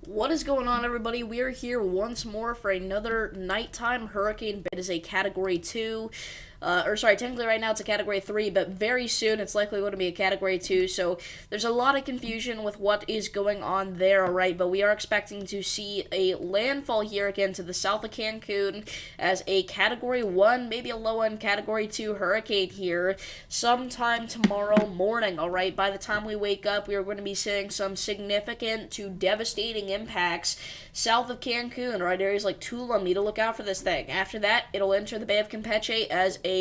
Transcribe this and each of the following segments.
What is going on, everybody? We are here once more for another nighttime hurricane. It is a Category 2. Technically right now it's a Category 3, but very soon it's likely going to be a Category 2, so there's a lot of confusion with what is going on there, alright? But we are expecting to see a landfall here again to the south of Cancun as a Category 1, maybe a low-end Category 2 hurricane here sometime tomorrow morning, alright? By the time we wake up, we are going to be seeing some significant to devastating impacts south of Cancun, right? Areas like Tulum need to look out for this thing. After that, it'll enter the Bay of Campeche as a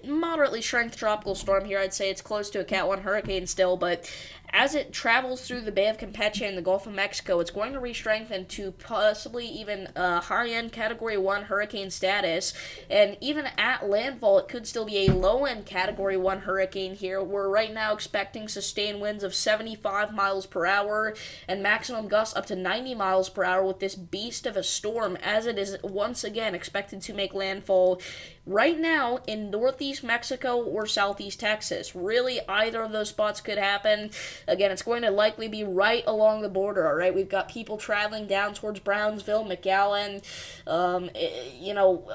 moderately strength tropical storm here. I'd say it's close to a Cat 1 hurricane still, but as it travels through the Bay of Campeche and the Gulf of Mexico, it's going to re-strengthen to possibly even high-end Category 1 hurricane status. And even at landfall, it could still be a low-end Category 1 hurricane here. We're right now expecting sustained winds of 75 miles per hour and maximum gusts up to 90 miles per hour with this beast of a storm, as it is once again expected to make landfall right now in northeast Mexico or southeast Texas. Really, either of those spots could happen. Again, it's going to likely be right along the border, alright? We've got people traveling down towards Brownsville, McAllen,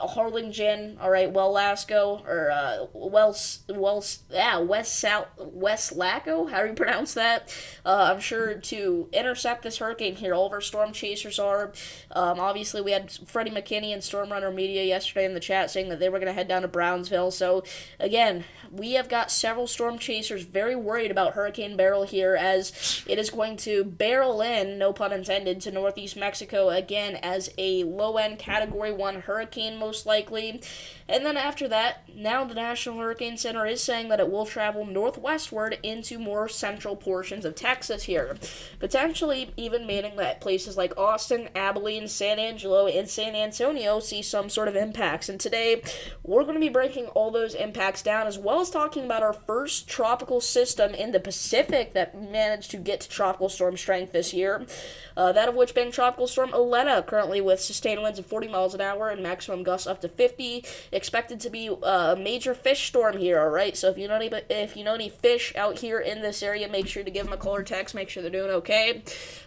Harlingen, alright, Wellasco, or West Laco, how do you pronounce that? I'm sure to intercept this hurricane here, all of our storm chasers are. Obviously, we had Freddie McKinney and Storm Runner Media yesterday in the chat saying that they were going to head down to Brownsville. So, again, we have got several storm chasers very worried about Hurricane Beryl here, as it is going to barrel in, no pun intended, to northeast Mexico again as a low-end Category 1 hurricane most likely. And then after that, now the National Hurricane Center is saying that it will travel northwestward into more central portions of Texas here, potentially even meaning that places like Austin, Abilene, San Angelo, and San Antonio see some sort of impacts. And today, we're going to be breaking all those impacts down, as well as talking about our first tropical system in the Pacific that managed to get to tropical storm strength this year. That of which being Tropical Storm Elena, currently with sustained winds of 40 miles an hour and maximum gusts up to 50. Expected to be a major fish storm here, alright? So if you know any fish out here in this area, make sure to give them a call or text, make sure they're doing okay.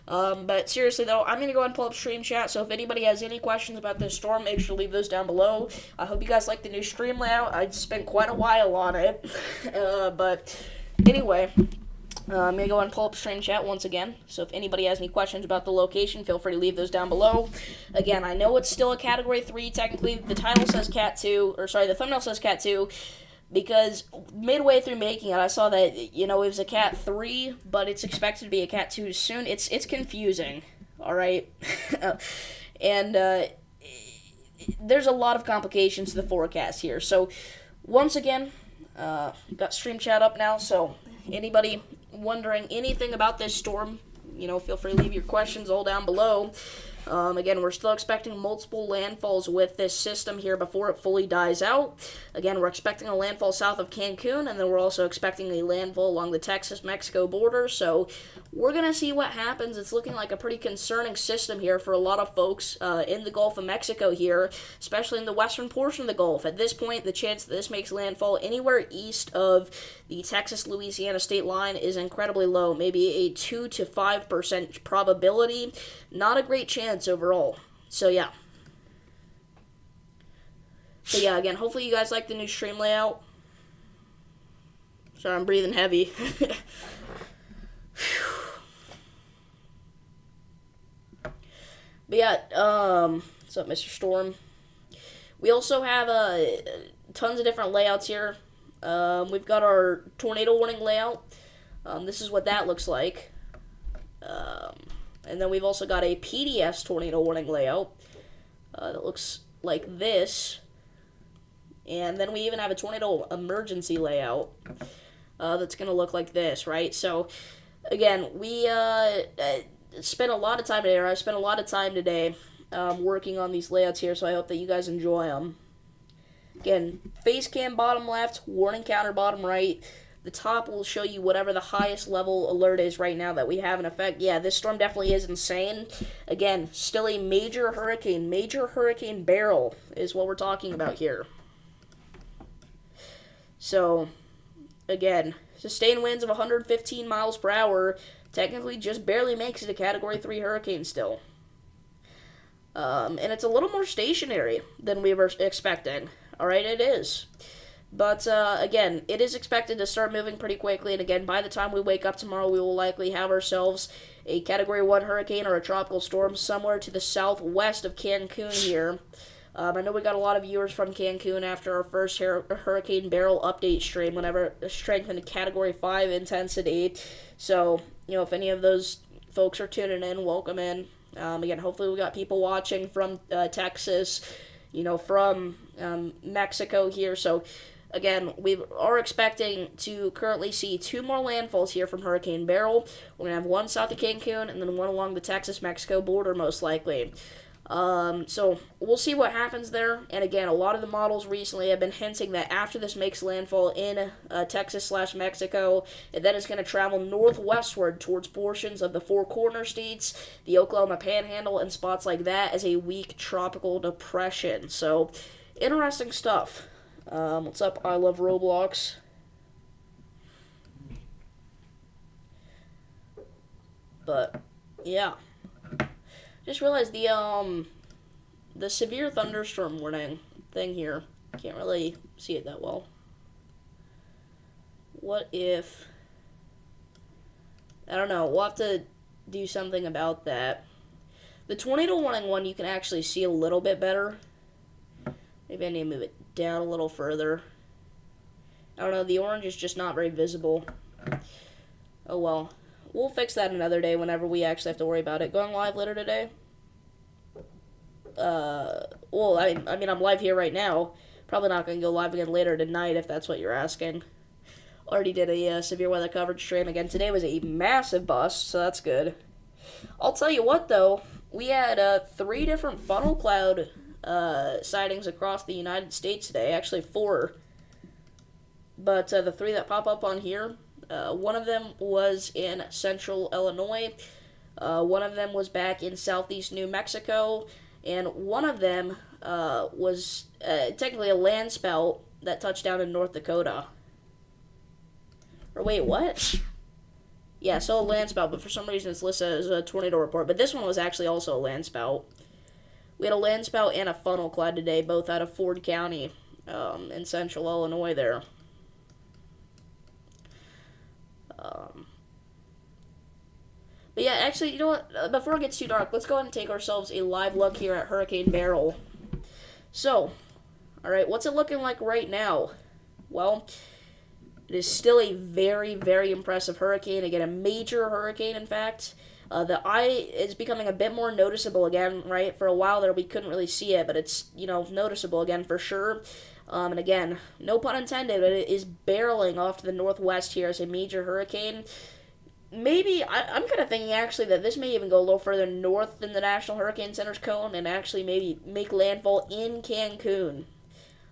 But seriously though, I'm going to go ahead and pull up stream chat, so if anybody has any questions about this storm, make sure to leave those down below. I hope you guys like the new stream layout. I spent quite a while on it. But anyway, I'm going to go ahead and pull up stream chat once again. So if anybody has any questions about the location, feel free to leave those down below. Again, I know it's still a Category 3. Technically, the title says Cat 2, the thumbnail says Cat 2, because midway through making it, I saw that, it was a Cat 3, but it's expected to be a Cat 2 soon. It's confusing, alright? And there's a lot of complications to the forecast here. So, once again, got stream chat up now, so anybody wondering anything about this storm, feel free to leave your questions all down below. Again, we're still expecting multiple landfalls with this system here before it fully dies out. Again, we're expecting a landfall south of Cancun, and then we're also expecting a landfall along the Texas-Mexico border, so we're going to see what happens. It's looking like a pretty concerning system here for a lot of folks in the Gulf of Mexico here, especially in the western portion of the Gulf. At this point, the chance that this makes landfall anywhere east of the Texas-Louisiana state line is incredibly low, maybe a 2 to 5% probability. Not a great chance overall. So yeah, again, hopefully you guys like the new stream layout. Sorry, I'm breathing heavy. But yeah, what's up, Mr. Storm? We also have tons of different layouts here. We've got our tornado warning layout. This is what that looks like. And then we've also got a PDS tornado warning layout that looks like this. And then we even have a tornado emergency layout that's going to look like this, right? So, again, we spent a lot of time today, or I spent a lot of time today working on these layouts here, so I hope that you guys enjoy them. Again, face cam bottom left, warning counter bottom right. The top will show you whatever the highest level alert is right now that we have in effect. Yeah, this storm definitely is insane. Again, still a major hurricane Beryl is what we're talking about here. So, again, sustained winds of 115 miles per hour, technically just barely makes it a Category 3 hurricane still. And it's a little more stationary than we were expecting. Alright, it is. But, again, it is expected to start moving pretty quickly, and again, by the time we wake up tomorrow, we will likely have ourselves a Category 1 hurricane or a tropical storm somewhere to the southwest of Cancun here. I know we got a lot of viewers from Cancun after our first Hurricane Beryl update stream, whenever it strengthened to Category 5 intensity. So, if any of those folks are tuning in, welcome in. Again, hopefully we got people watching from Texas, from Mexico here. So, again, we are expecting to currently see 2 more landfalls here from Hurricane Beryl. We're going to have one south of Cancun and then one along the Texas-Mexico border, most likely. So we'll see what happens there. And again, a lot of the models recently have been hinting that after this makes landfall in Texas/Mexico, that is going to travel northwestward towards portions of the Four Corner states, the Oklahoma Panhandle, and spots like that as a weak tropical depression. So, interesting stuff. What's up? I love Roblox. But yeah. Just realized the severe thunderstorm warning thing here. Can't really see it that well. What if... I don't know. We'll have to do something about that. The tornado warning one you can actually see a little bit better. Maybe I need to move it down a little further. I don't know. The orange is just not very visible. Oh well. We'll fix that another day whenever we actually have to worry about it. Going live later today? Well, I mean, I'm live here right now. Probably not going to go live again later tonight if that's what you're asking. Already did a severe weather coverage stream again. Today was a massive bust, so that's good. I'll tell you what, though. We had 3 different funnel cloud sightings across the United States today. Actually, 4. But the 3 that pop up on here... one of them was in central Illinois, one of them was back in southeast New Mexico, and one of them was technically a land spout that touched down in North Dakota. Or wait, what? Yeah, so a land spout, but for some reason it's listed as a tornado report. But this one was actually also a land spout. We had a land spout and a funnel cloud today, both out of Ford County in central Illinois there. But yeah, actually, you know what? Before it gets too dark, let's go ahead and take ourselves a live look here at Hurricane Beryl. So, alright, what's it looking like right now? Well, it is still a very, very impressive hurricane. Again, a major hurricane, in fact. The eye is becoming a bit more noticeable again, right? For a while there, we couldn't really see it, but it's, noticeable again for sure. And again, no pun intended, but it is barreling off to the northwest here as a major hurricane. Maybe, I'm kind of thinking actually that this may even go a little further north than the National Hurricane Center's cone and actually maybe make landfall in Cancun.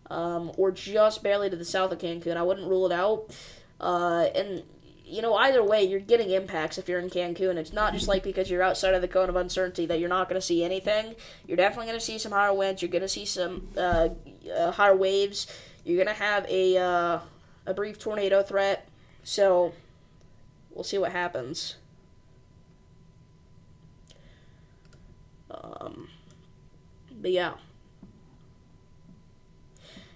Or just barely to the south of Cancun. I wouldn't rule it out. And, either way, you're getting impacts if you're in Cancun. It's not just like because you're outside of the cone of uncertainty that you're not going to see anything. You're definitely going to see some higher winds. You're going to see some higher waves. You're going to have a brief tornado threat. So, we'll see what happens. But yeah.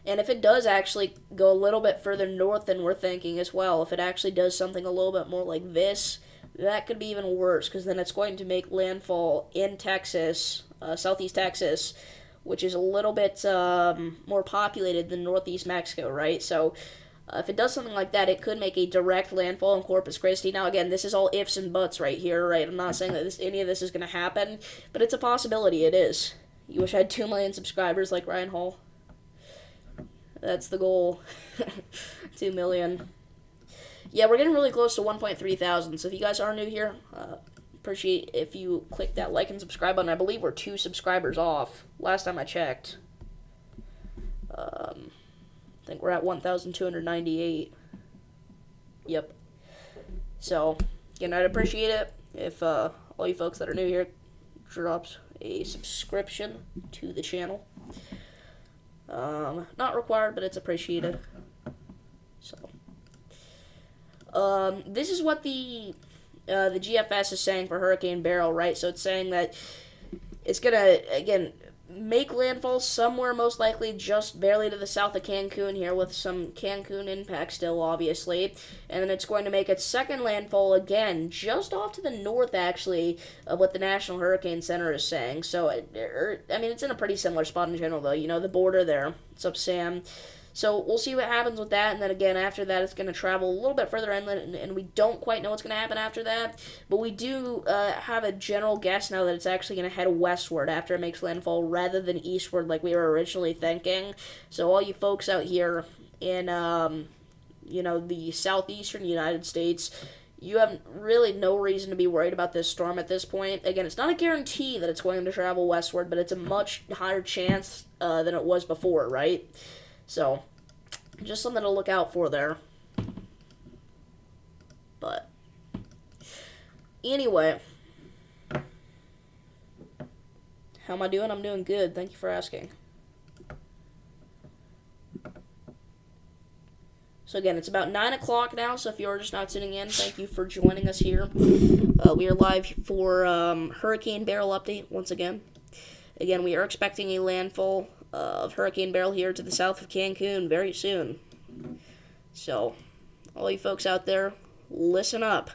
And if it does actually go a little bit further north than we're thinking as well, if it actually does something a little bit more like this, that could be even worse, because then it's going to make landfall in Texas, southeast Texas, which is a little bit more populated than northeast Mexico, right? So if it does something like that, it could make a direct landfall in Corpus Christi. Now, again, this is all ifs and buts right here, right? I'm not saying that any of this is going to happen, but it's a possibility. It is. You wish I had 2 million subscribers like Ryan Hall. That's the goal. 2 million. Yeah, we're getting really close to 1.3 thousand. So if you guys are new here, appreciate if you click that like and subscribe button. I believe we're 2 subscribers off. Last time I checked. I think we're at 1,298. Yep. So, again, I'd appreciate it if all you folks that are new here drops a subscription to the channel. Not required, but it's appreciated. So, this is what the the GFS is saying for Hurricane Beryl, right? So it's saying that it's gonna, again, make landfall somewhere most likely just barely to the south of Cancun here, with some Cancun impact still, obviously. And then it's going to make its second landfall again just off to the north, actually, of what the National Hurricane Center is saying. So, I mean, it's in a pretty similar spot in general, though. You know, the border there. What's up, Sam? So we'll see what happens with that, and then again after that it's going to travel a little bit further inland, and we don't quite know what's going to happen after that, but we do have a general guess now that it's actually going to head westward after it makes landfall rather than eastward like we were originally thinking. So all you folks out here in, the southeastern United States, you have really no reason to be worried about this storm at this point. Again, it's not a guarantee that it's going to travel westward, but it's a much higher chance than it was before, right? So, just something to look out for there. But, anyway. How am I doing? I'm doing good. Thank you for asking. So again, it's about 9 o'clock now, so if you're just not tuning in, thank you for joining us here. We are live for Hurricane Beryl update once again. Again, we are expecting a landfall of Hurricane Beryl here to the south of Cancun very soon. So, all you folks out there, listen up.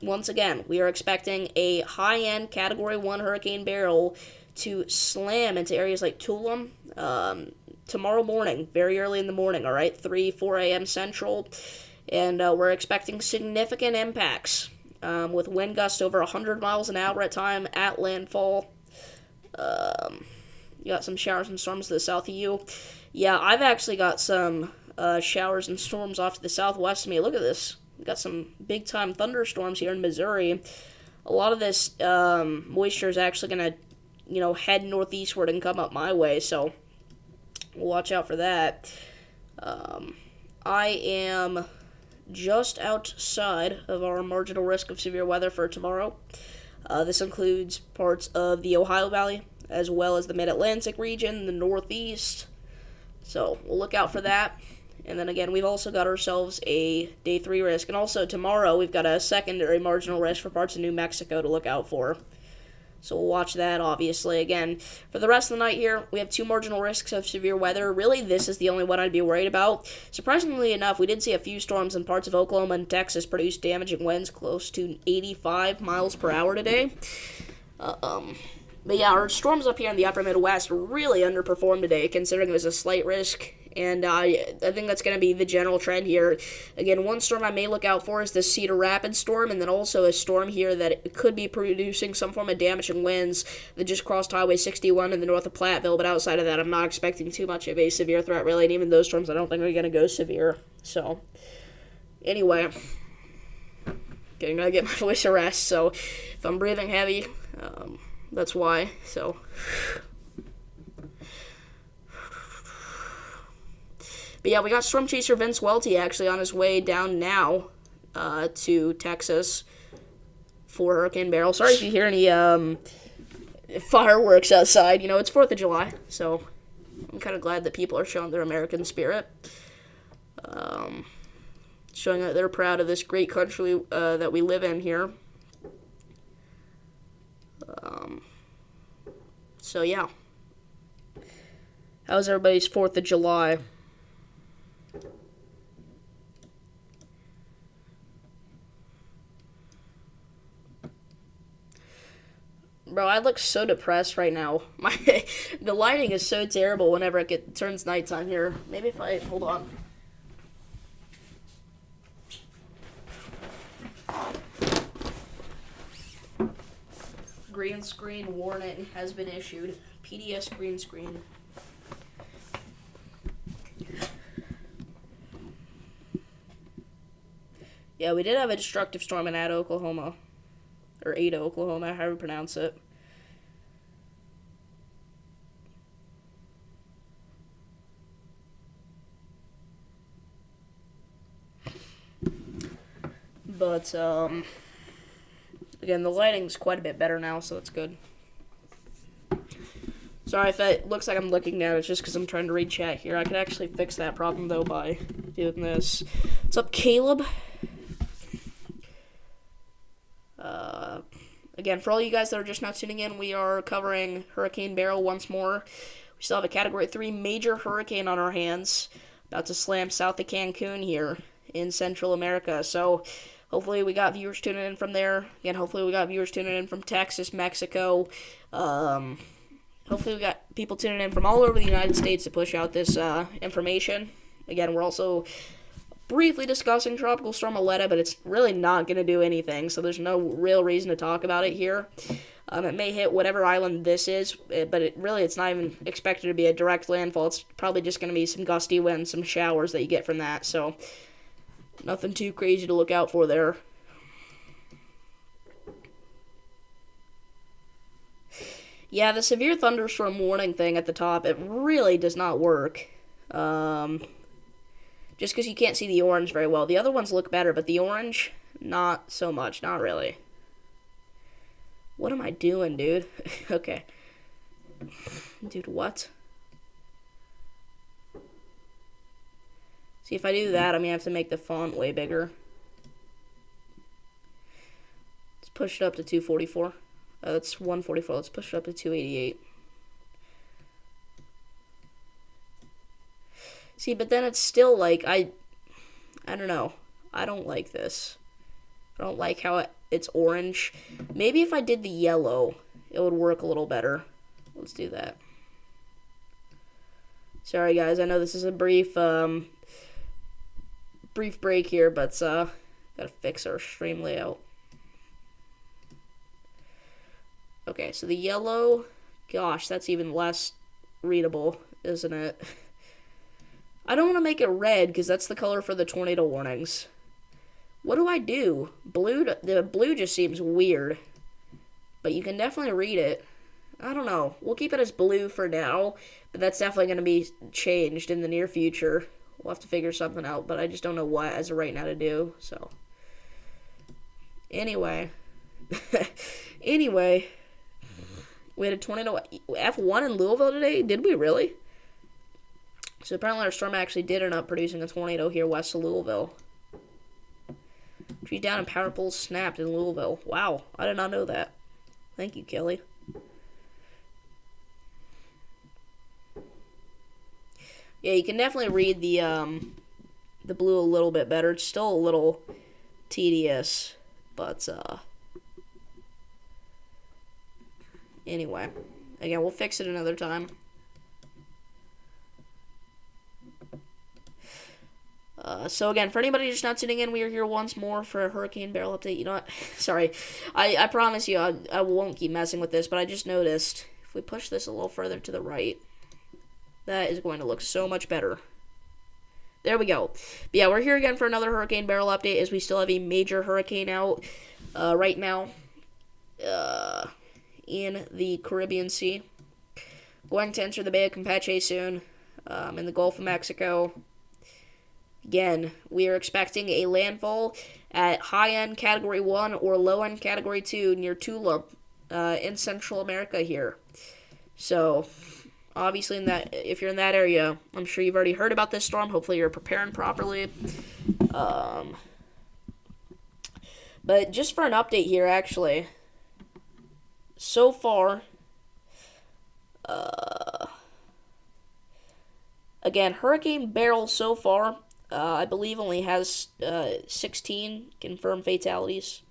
Once again, we are expecting a high-end Category 1 Hurricane Beryl to slam into areas like Tulum tomorrow morning, very early in the morning, alright? 4 a.m. Central. And we're expecting significant impacts with wind gusts over 100 miles an hour at time at landfall. You got some showers and storms to the south of you. Yeah, I've actually got some showers and storms off to the southwest of me. Look at this. We've got some big-time thunderstorms here in Missouri. A lot of this moisture is actually going to, head northeastward and come up my way, so we'll watch out for that. I am just outside of our marginal risk of severe weather for tomorrow. This includes parts of the Ohio Valley, as well as the Mid-Atlantic region, the Northeast. So we'll look out for that. And then again, we've also got ourselves a Day 3 risk. And also tomorrow, we've got a secondary marginal risk for parts of New Mexico to look out for. So we'll watch that, obviously. Again, for the rest of the night here, we have 2 marginal risks of severe weather. Really, this is the only one I'd be worried about. Surprisingly enough, we did see a few storms in parts of Oklahoma and Texas produce damaging winds close to 85 miles per hour today. But yeah, our storms up here in the upper Midwest really underperformed today, considering it was a slight risk. And I think that's going to be the general trend here. Again, one storm I may look out for is the Cedar Rapids storm, and then also a storm here that could be producing some form of damaging winds that just crossed Highway 61 in the north of Platteville. But outside of that, I'm not expecting too much of a severe threat, really. And even those storms, I don't think are going to go severe. So, anyway, getting to get my voice a rest. So, if I'm breathing heavy, that's why. So. But yeah, we got Storm Chaser Vince Welty actually on his way down now to Texas for Hurricane Beryl. Sorry if you hear any fireworks outside. It's 4th of July, so I'm kind of glad that people are showing their American spirit. Showing that they're proud of this great country that we live in here. So yeah. How's everybody's 4th of July? Bro, I look so depressed right now. The lighting is so terrible whenever it turns nighttime here. Maybe if I hold on. Green screen warning has been issued. PDS green screen. Yeah, we did have a destructive storm in Ada, Oklahoma. Or Ada, Oklahoma, however you pronounce it. But, again, the lighting's quite a bit better now, so it's good. Sorry if it looks like I'm looking down, it's just because I'm trying to read chat here. I could actually fix that problem, though, by doing this. What's up, Caleb? Again, for all you guys that are just not tuning in, we are covering Hurricane Beryl once more. We still have a Category 3 major hurricane on our hands, about to slam south of Cancun here in Central America. So hopefully we got viewers tuning in from there. Again, hopefully we got viewers tuning in from Texas, Mexico. Hopefully we got people tuning in from all over the United States to push out this information. Again, we're also briefly discussing Tropical Storm Aletta, but it's really not going to do anything, so there's no real reason to talk about it here. It may hit whatever island this is, but it's not even expected to be a direct landfall. It's probably just going to be some gusty winds, some showers that you get from that, so nothing too crazy to look out for there. Yeah, the severe thunderstorm warning thing at the top, it really does not work. Just because you can't see the orange very well. The other ones look better, but the orange, not so much. Not really. What am I doing, dude? Okay. Dude, what? See, if I do that, I'm going to have to make the font way bigger. Let's push it up to 244. That's 144. Let's push it up to 288. See, but then it's still like, I don't know. I don't like this. I don't like how it's orange. Maybe if I did the yellow, it would work a little better. Let's do that. Sorry, guys. I know this is a brief break here, but gotta fix our stream layout. Okay, so the yellow, gosh, that's even less readable, isn't it? I don't want to make it red because that's the color for the tornado warnings. What do I do? The blue just seems weird. But you can definitely read it. I don't know. We'll keep it as blue for now. But that's definitely going to be changed in the near future. We'll have to figure something out. But I just don't know what as of right now to do. So. Anyway. Anyway. We had a tornado F1 in Louisville today? Did we really? So apparently our storm actually did end up producing a tornado here west of Louisville. Trees down and power poles snapped in Louisville. Wow, I did not know that. Thank you, Kelly. Yeah, you can definitely read the blue a little bit better. It's still a little tedious, but anyway. Again, we'll fix it another time. So again, for anybody just not tuning in, we are here once more for a Hurricane Beryl update. You know what? Sorry. I promise you I won't keep messing with this, but I just noticed if we push this a little further to the right, that is going to look so much better. There we go. But yeah, we're here again for another Hurricane Beryl update as we still have a major hurricane out right now in the Caribbean Sea. Going to enter the Bay of Campeche soon in the Gulf of Mexico. Again, we are expecting a landfall at high-end Category 1 or low-end Category 2 near Tula in Central America here. So, obviously, if you're in that area, I'm sure you've already heard about this storm. Hopefully, you're preparing properly. But just for an update here, actually, so far, again, Hurricane Beryl so far, I believe only has 16 confirmed fatalities.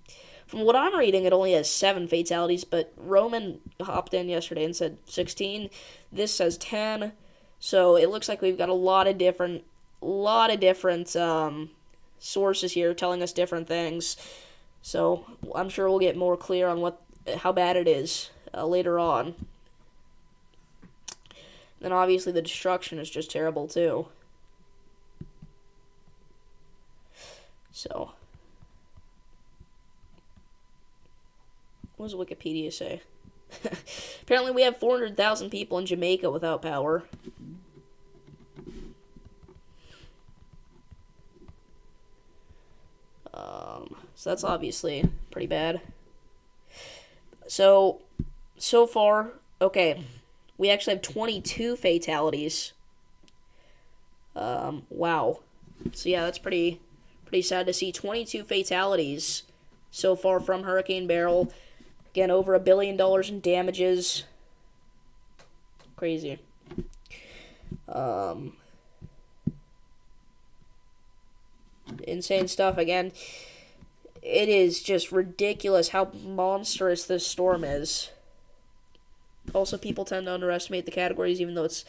From what I'm reading, it only has 7 fatalities, but Roman hopped in yesterday and said 16. This says 10. So it looks like we've got a lot of different sources here telling us different things. So I'm sure we'll get more clear on how bad it is later on. Then obviously the destruction is just terrible too. So, what does Wikipedia say? Apparently we have 400,000 people in Jamaica without power. So that's obviously pretty bad. So far, okay, we actually have 22 fatalities. Wow. So yeah, that's pretty sad to see. 22 fatalities so far from Hurricane Beryl. Again, over $1 billion in damages. Crazy. Insane stuff. Again, it is just ridiculous how monstrous this storm is. Also, people tend to underestimate the categories, even though it's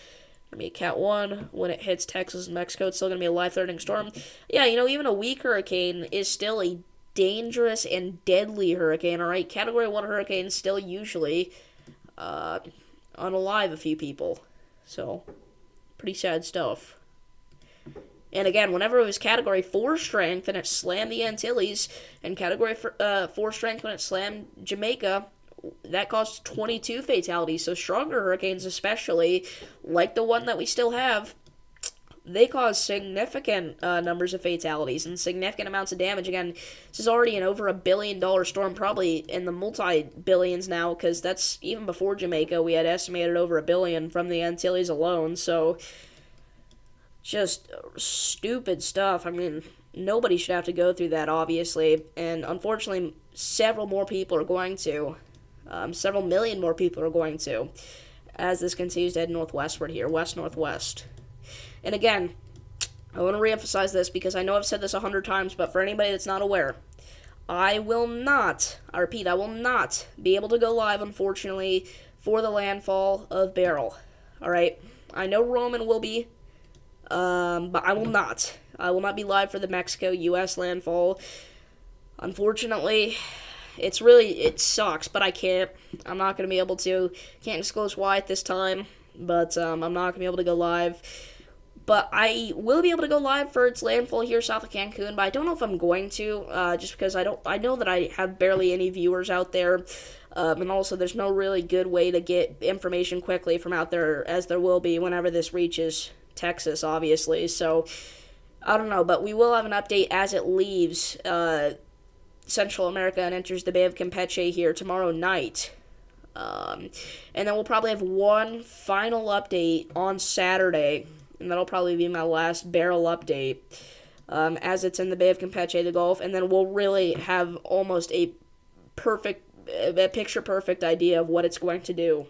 going to be a Cat 1. When it hits Texas and Mexico, it's still going to be a life-threatening storm. Yeah, even a weak hurricane is still a dangerous and deadly hurricane, alright? Category 1 hurricanes still usually unalive a few people. So, pretty sad stuff. And again, whenever it was Category 4 strength and it slammed the Antilles, and Category 4 strength when it slammed Jamaica, that caused 22 fatalities. So stronger hurricanes, especially, like the one that we still have, they cause significant numbers of fatalities and significant amounts of damage. Again, this is already an over $1 billion storm, probably in the multi-billions now, because that's even before Jamaica. We had estimated over $1 billion from the Antilles alone, so just stupid stuff. I mean, nobody should have to go through that, obviously, and unfortunately, several more people are going to. Several million more people are going to, as this continues to head northwestward here, west-northwest. And again, I want to reemphasize this because I know I've said this 100 times, but for anybody that's not aware, I repeat, I will not be able to go live, unfortunately, for the landfall of Beryl. Alright? I know Roman will be, but I will not. I will not be live for the Mexico-U.S. landfall. Unfortunately, it sucks, but I can't. I'm not going to be able to. Can't disclose why at this time, but I'm not going to be able to go live. But I will be able to go live for its landfall here south of Cancun, but I don't know if I'm going to, just because I know that I have barely any viewers out there, and also there's no really good way to get information quickly from out there, as there will be whenever this reaches Texas, obviously. So, I don't know, but we will have an update as it leaves Central America and enters the Bay of Campeche here tomorrow night. And then we'll probably have one final update on Saturday, and that'll probably be my last Beryl update, as it's in the Bay of Campeche, the Gulf, and then we'll really have almost a picture-perfect idea of what it's going to do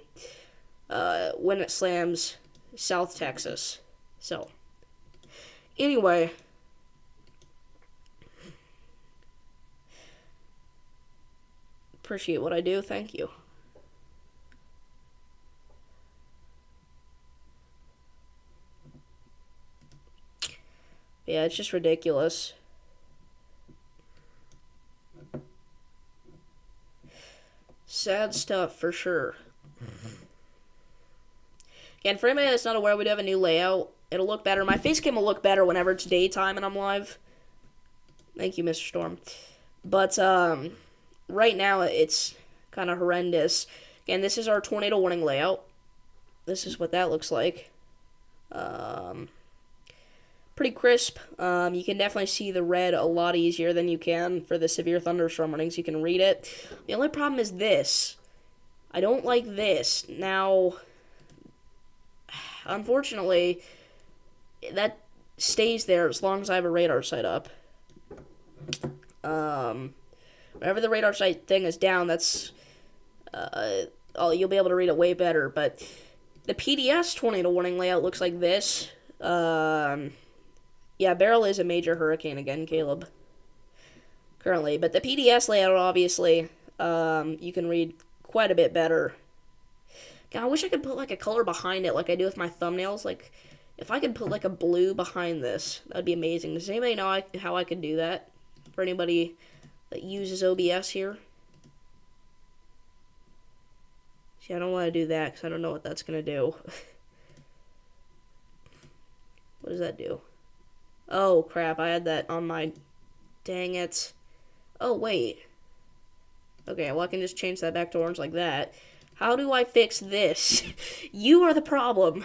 when it slams South Texas. So, anyway, appreciate what I do, thank you. Yeah, it's just ridiculous. Sad stuff, for sure. Again, for anybody that's not aware, we do have a new layout. It'll look better. My face cam will look better whenever it's daytime and I'm live. Thank you, Mr. Storm. But, right now, it's kind of horrendous. Again, this is our tornado warning layout. This is what that looks like. Pretty crisp. You can definitely see the red a lot easier than you can for the severe thunderstorm warnings. You can read it. The only problem is this. I don't like this. Now, unfortunately, that stays there as long as I have a radar sight up. Whenever the radar sight thing is down, that's you'll be able to read it way better. But the PDS tornado warning layout looks like this. Yeah, Beryl is a major hurricane again, Caleb. Currently. But the PDS layout, obviously, you can read quite a bit better. God, I wish I could put, like, a color behind it like I do with my thumbnails. Like, if I could put, like, a blue behind this, that would be amazing. Does anybody know how I could do that? For anybody that uses OBS here? See, I don't want to do that because I don't know what that's going to do. What does that do? Oh, crap, I had that on my... Dang it. Oh, wait. Okay, well, I can just change that back to orange like that. How do I fix this? You are the problem.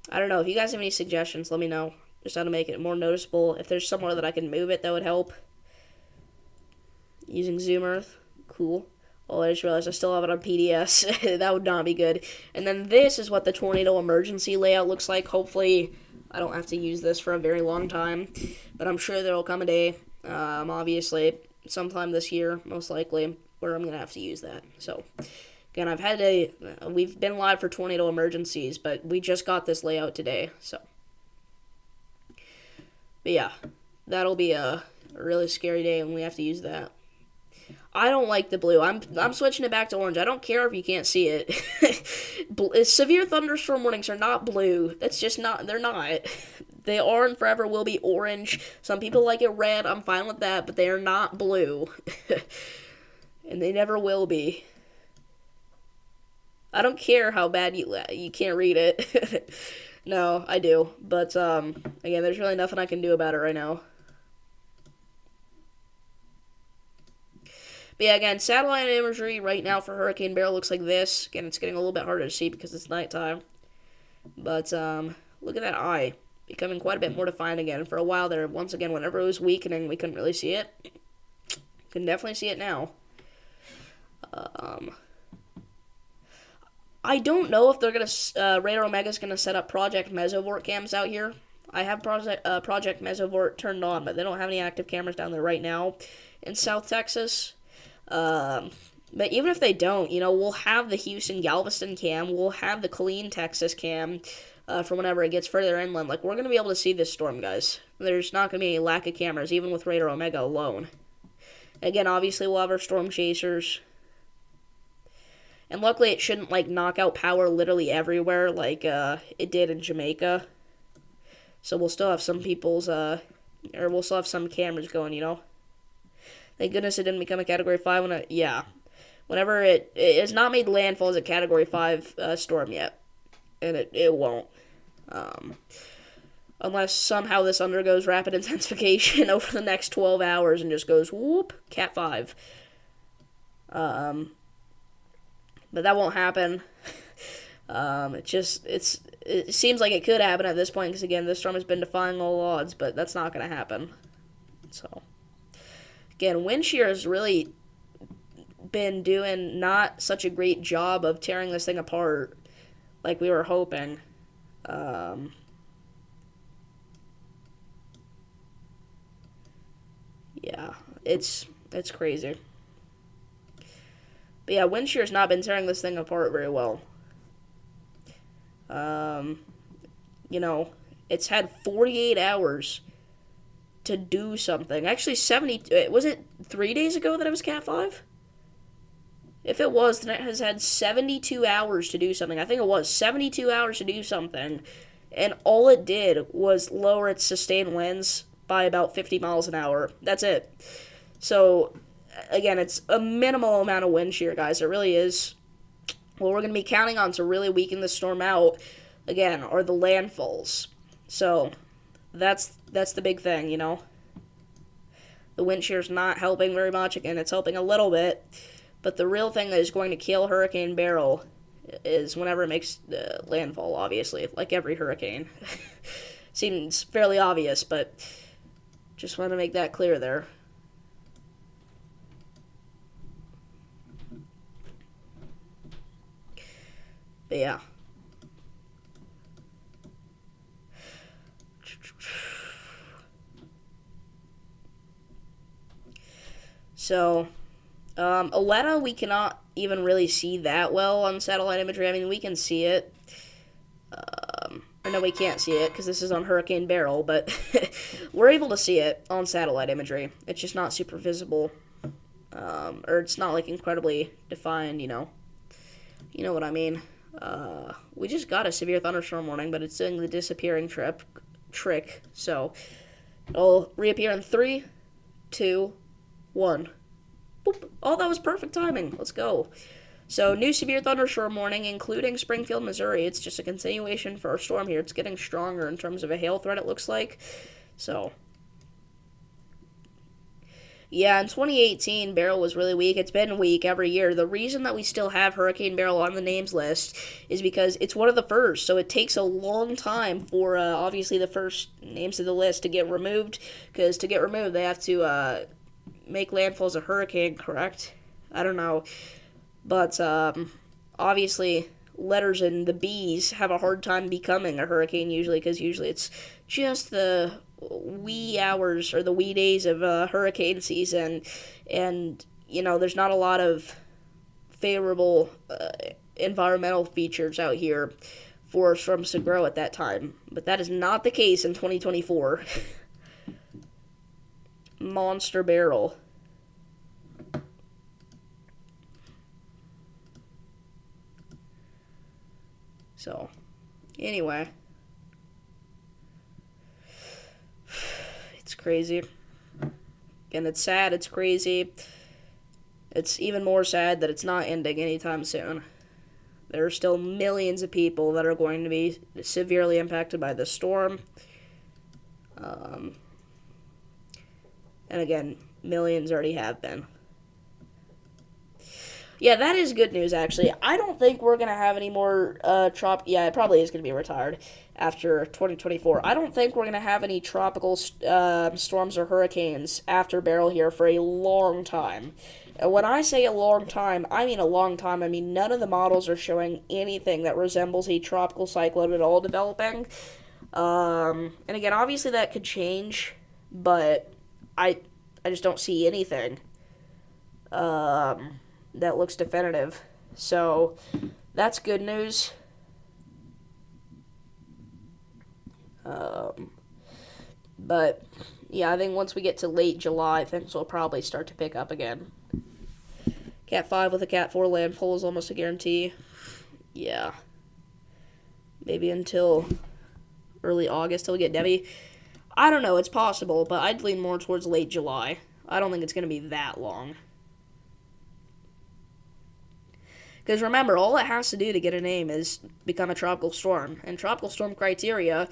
I don't know. If you guys have any suggestions, let me know. Just how to make it more noticeable. If there's somewhere that I can move it, that would help. Using Zoom Earth. Cool. Oh, I just realized I still have it on PDS. That would not be good. And then this is what the tornado emergency layout looks like. Hopefully, I don't have to use this for a very long time. But I'm sure there will come a day Obviously, sometime this year, most likely, where I'm gonna have to use that. So, again, we've been live for tornado emergencies, but we just got this layout today. So, but yeah, that'll be a really scary day when we have to use that. I don't like the blue. I'm switching it back to orange. I don't care if you can't see it. Severe thunderstorm warnings are not blue. That's just not. They're not. They are and forever will be orange. Some people like it red. I'm fine with that, but they are not blue, and they never will be. I don't care how bad you can't read it. No, I do, but again, there's really nothing I can do about it right now. But yeah, again, satellite imagery right now for Hurricane Beryl looks like this. Again, it's getting a little bit harder to see because it's nighttime. But look at that eye. Becoming quite a bit more defined again. For a while there, once again, whenever it was weakening, we couldn't really see it. Can definitely see it now. I don't know if they're gonna Radar Omega's gonna set up Project Mesovort cams out here. I have Project Mesovort turned on, but they don't have any active cameras down there right now in South Texas. But even if they don't, we'll have the Houston Galveston cam, we'll have the Killeen, Texas cam, for whenever it gets further inland. Like, we're going to be able to see this storm, guys. There's not going to be any lack of cameras, even with Radar Omega alone. Again, obviously, we'll have our storm chasers. And luckily, it shouldn't, knock out power literally everywhere like, it did in Jamaica. So we'll still have some we'll still have some cameras going, Thank goodness it didn't become a Category 5 whenever it has not made landfall as a Category 5 storm yet. And it won't. Unless somehow this undergoes rapid intensification over the next 12 hours and just goes, whoop, Cat 5. But that won't happen. It seems like it could happen at this point, because again, this storm has been defying all odds, but that's not going to happen. So, again, wind shear has really been doing not such a great job of tearing this thing apart like we were hoping. Yeah, it's crazy. But yeah, wind shear has not been tearing this thing apart very well. It's had 48 hours to do something. Actually, was it 3 days ago that it was Cat 5? If it was, then it has had 72 hours to do something. I think it was 72 hours to do something. And all it did was lower its sustained winds by about 50 miles an hour. That's it. So, again, it's a minimal amount of wind shear, guys. It really is. What we're going to be counting on to really weaken the storm out, again, are the landfalls. So, that's the big thing, The wind shear's not helping very much. Again, it's helping a little bit. But the real thing that is going to kill Hurricane Beryl is whenever it makes landfall, obviously, like every hurricane. Seems fairly obvious, but just want to make that clear there. But yeah. So, Aletta, we cannot even really see that well on satellite imagery. I mean, we can see it. Or no, we can't see it because this is on Hurricane Beryl, but we're able to see it on satellite imagery. It's just not super visible. Or it's not, incredibly defined, You know what I mean. We just got a severe thunderstorm warning, but it's doing the disappearing trick. So, it'll reappear in 3, 2, 1. Boop. Oh, that was perfect timing. Let's go. So, new severe thunderstorm warning, including Springfield, Missouri. It's just a continuation for our storm here. It's getting stronger in terms of a hail threat, it looks like. So, yeah, in 2018, Beryl was really weak. It's been weak every year. The reason that we still have Hurricane Beryl on the names list is because it's one of the first, so it takes a long time for, obviously, the first names of the list to get removed, because to get removed, they have to make landfall as a hurricane, correct? I don't know. But, obviously, letters in the B's have a hard time becoming a hurricane usually, because usually it's just the wee hours or the wee days of hurricane season, and there's not a lot of favorable environmental features out here for storms to grow at that time. But that is not the case in 2024. Monster Beryl. So, anyway. It's crazy. And it's sad, it's crazy. It's even more sad that it's not ending anytime soon. There are still millions of people that are going to be severely impacted by this storm. And again, millions already have been. Yeah, that is good news, actually. I don't think we're going to have any more yeah, it probably is going to be retired after 2024. I don't think we're going to have any tropical storms or hurricanes after Beryl here for a long time. And when I say a long time, I mean a long time. I mean, none of the models are showing anything that resembles a tropical cyclone at all developing. And again, obviously that could change, but I just don't see anything that looks definitive. So that's good news. But yeah, I think once we get to late July, things will probably start to pick up again. Cat 5 with a Cat 4 landfall is almost a guarantee. Yeah. Maybe until early August till we get Debbie. I don't know, it's possible, but I'd lean more towards late July. I don't think it's going to be that long. Because remember, all it has to do to get a name is become a tropical storm. And tropical storm criteria,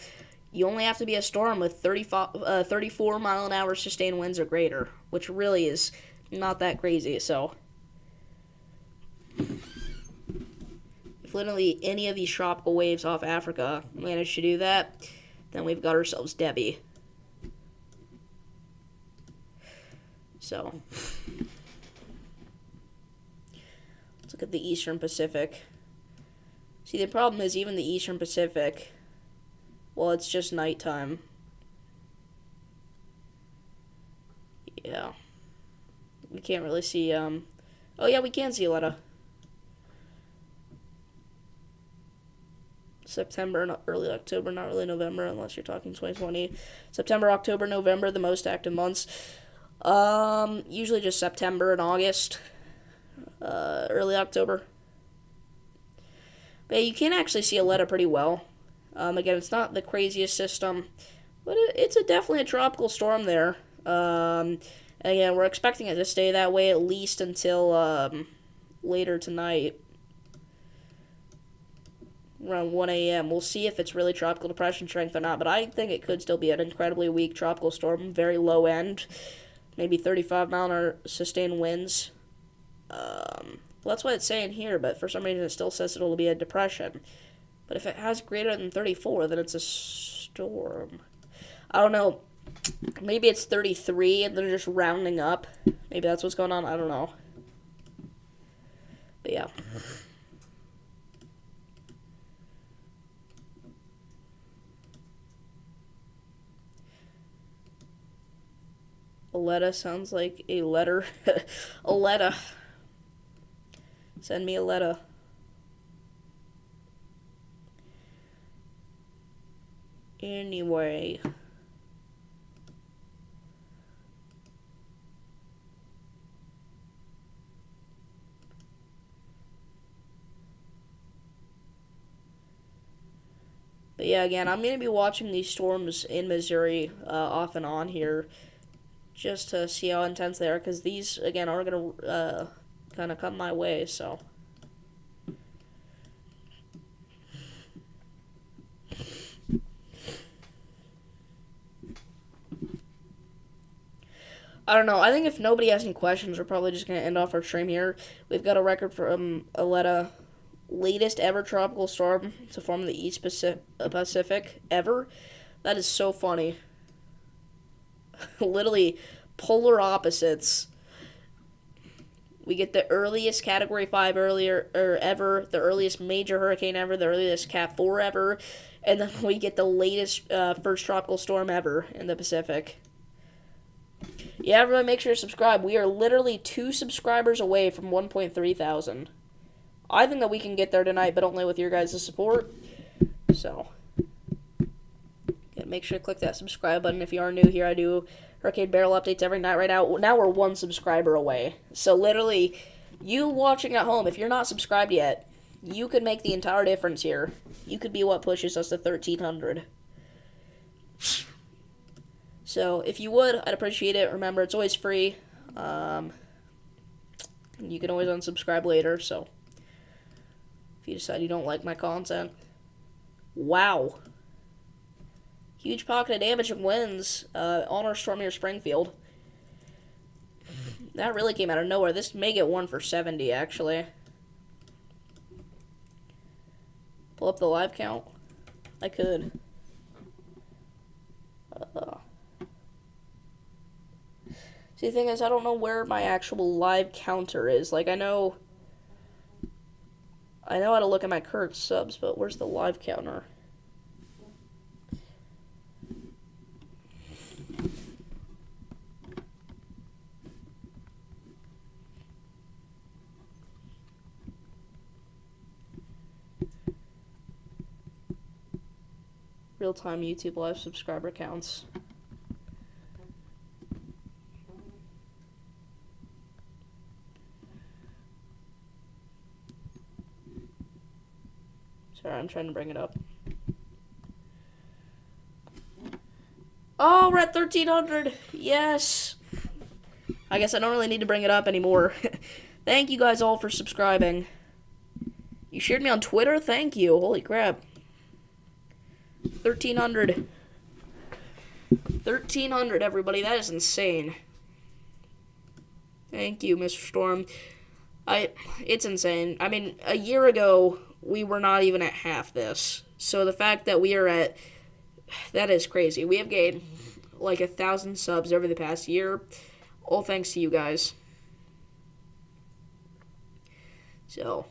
you only have to be a storm with 34 mile an hour sustained winds or greater, which really is not that crazy. So, if literally any of these tropical waves off Africa manage to do that, then we've got ourselves Debbie. So, let's look at the Eastern Pacific. See, the problem is even the Eastern Pacific, well, it's just nighttime. Yeah. We can't really see, oh yeah, we can see a lot of September, not early October, not really November, unless you're talking 2020. September, October, November, the most active months. Usually just September and August. Early October. But yeah, you can actually see Aletta pretty well. Again, it's not the craziest system, but it's definitely a tropical storm there. Again, we're expecting it to stay that way at least until later tonight, around 1 a.m. We'll see if it's really tropical depression strength or not, but I think it could still be an incredibly weak tropical storm, very low end, maybe 35 mile an hour sustained winds. Well, that's what it's saying here, but for some reason it still says it'll be a depression. But if it has greater than 34, then it's a storm. I don't know. Maybe it's 33 and they're just rounding up. Maybe that's what's going on. I don't know. But yeah. Aletta sounds like a letter. Aletta. Send me a letter. Anyway. But yeah, again, I'm going to be watching these storms in Missouri off and on here just to see how intense they are, because these, again, are going to kind of come my way, so. I don't know. I think if nobody has any questions, we're probably just going to end off our stream here. We've got a record from Aletta, latest ever tropical storm to form in the East Pacific ever. That is so funny. Literally polar opposites. We get the earliest Category 5 ever, the earliest major hurricane ever, the earliest Cat 4 ever, And then we get the latest first tropical storm ever in the Pacific. Yeah, everyone make sure to subscribe. We are literally 2 subscribers away from 1.3 thousand. I think that we can get there tonight, but only with your guys' support. So, make sure to click that subscribe button if you are new here. I do Hurricane Beryl updates every night right now. Now we're 1 subscriber away. So literally, you watching at home, if you're not subscribed yet, you could make the entire difference here. You could be what pushes us to 1,300. So if you would, I'd appreciate it. Remember, it's always free. You can always unsubscribe later, so if you decide you don't like my content. Wow. Huge pocket of damage and wins on our storm near Springfield. That really came out of nowhere. This may get 1 for 70, actually. Pull up the live count. I could. See, the thing is, I don't know where my actual live counter is. Like, I know how to look at my current subs, but where's the live counter? Real-time YouTube live subscriber counts. Sorry, I'm trying to bring it up. Oh, we're at 1,300. Yes. I guess I don't really need to bring it up anymore. Thank you guys all for subscribing. You shared me on Twitter? Thank you. Holy crap. 1,300. 1,300, everybody. That is insane. Thank you, Mr. Storm. It's insane. I mean, a year ago, we were not even at half this. So the fact that we are at... That is crazy. We have gained like 1,000 subs over the past year. All thanks to you guys. So,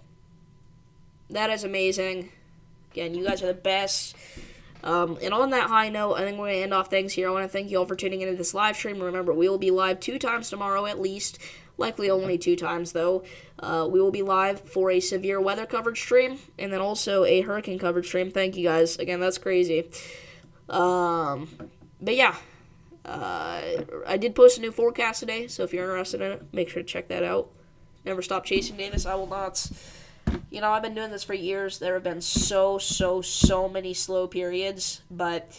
that is amazing. Again, you guys are the best. And on that high note, I think we're going to end off things here. I want to thank you all for tuning into this live stream. Remember, we will be live 2 times tomorrow at least. Likely only 2 times, though. We will be live for a severe weather coverage stream, and then also a hurricane coverage stream. Thank you, guys. Again, that's crazy. But yeah. I did post a new forecast today, so if you're interested in it, make sure to check that out. Never stop chasing Davis. I will not. You know, I've been doing this for years. There have been so many slow periods, but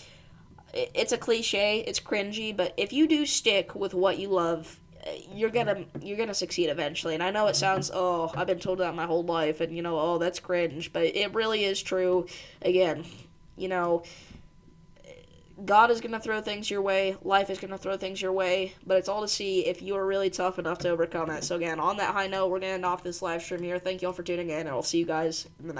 it's a cliche. It's cringy, but if you do stick with what you love, you're gonna succeed eventually. And I know it sounds, oh, I've been told that my whole life, and, you know, oh, that's cringe, but it really is true. Again, you know, God is going to throw things your way. Life is going to throw things your way. But it's all to see if you are really tough enough to overcome it. So again, on that high note, we're going to end off this live stream here. Thank you all for tuning in, and I'll see you guys in the next